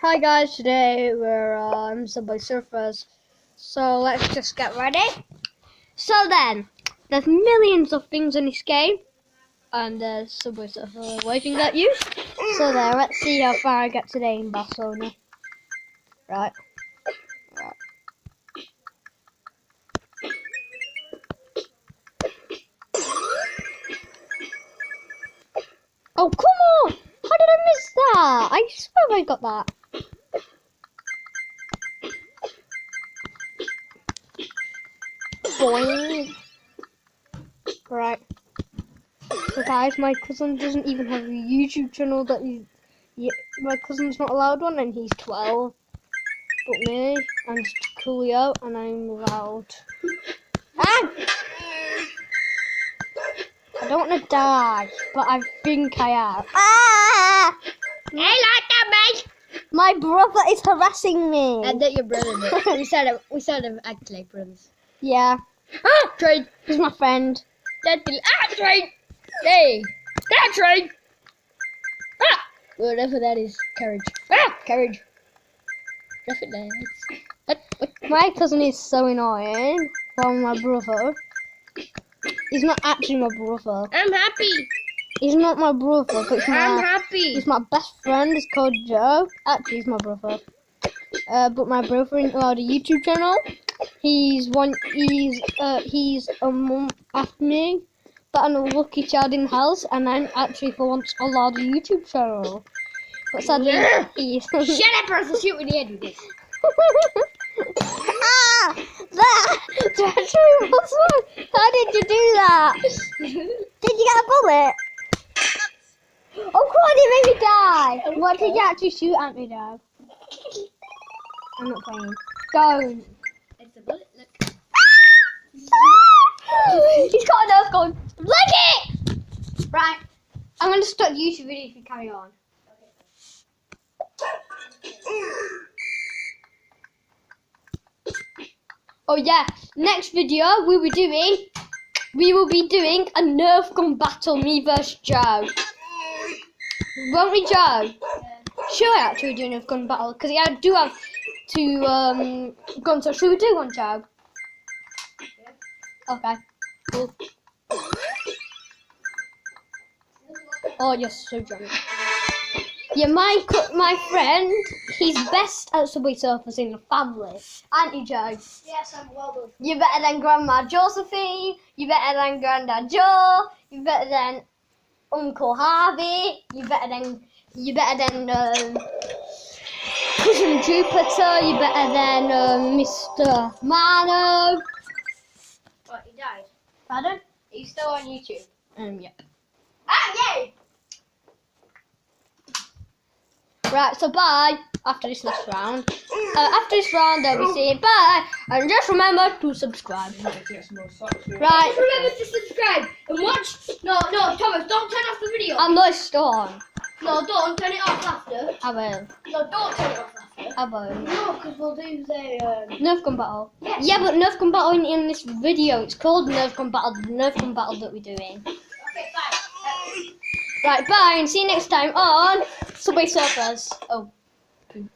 Hi guys, today we're on Subway Surfers, so let's just get ready. So then, there's millions of things in this game, and there's Subway Surfer waving at you. So there, let's see how far I get today in Barcelona. Right. Oh, come on! How did I miss that? I swear I got that. Boing. Right. So guys, my cousin doesn't even have a YouTube channel that my cousin's not allowed one, and he's 12. But me, I'm just Coolio, and I'm allowed. Ah! I don't want to die, but I think I am. Ah! Hey, like that, mate. My brother is harassing me. And that your brother did. We sort of act like brothers. Yeah, Ah, trade. he's my friend. Trade. Hey, that trade. Ah, whatever that is, courage. Ah, courage. Drop it down. What? My cousin is so annoying. From my brother. He's not actually my brother. I'm happy. He's not my brother, but I'm happy. he's my best friend. He's called Joe. Actually, he's my brother. But my brother isn't allowed a YouTube channel. He's a month after me, but I'm a lucky child in the house, and I'm actually for once allowed a YouTube channel. But sadly, he's Shut up, or else shoot in the head with this. Ah! That actually was one. How did you do that? Did you get a bullet? Oh, come on, it made me die. What did you actually shoot at me, Dad? I'm not playing. Don't. It's a bullet. Look. He's got a nerf gun. Like it! Right. I'm going to start the YouTube video if you carry on. Oh yeah, next video we will be doing a Nerf gun battle, me versus Joe. Won't we, Joe? Sure, actually do a Nerf gun battle because I do have two guns. So should we do one, Joe? Okay. Cool. Oh, you're so drunk. Yeah, my friend, he's best at Subway Surfers in the family. Aren't you, Joe? Yes, I'm well done. You're better than Grandma Josephine. You're better than Grandad Joe. You're better than Uncle Harvey. You're better than Cousin Jupiter. You're better than Mr. Mano. What, he died? Pardon? Are you still on YouTube? Yep. Ah, yay! Right, so bye after this last round. After this round, they'll be saying bye, and just remember to subscribe. Right. Remember to subscribe and watch. No, Thomas, don't turn off the video. I'm not on. No, don't turn it off after. I will. No, don't turn it off after. I will. No, because we'll do the. Nerf gun battle. Yes. Yeah, but Nerf gun battle in this video. It's called Nerf gun battle. The Nerf gun battle that we're doing. Okay, bye. Right, bye, and see you next time on Subway Surfers. Oh. Poo.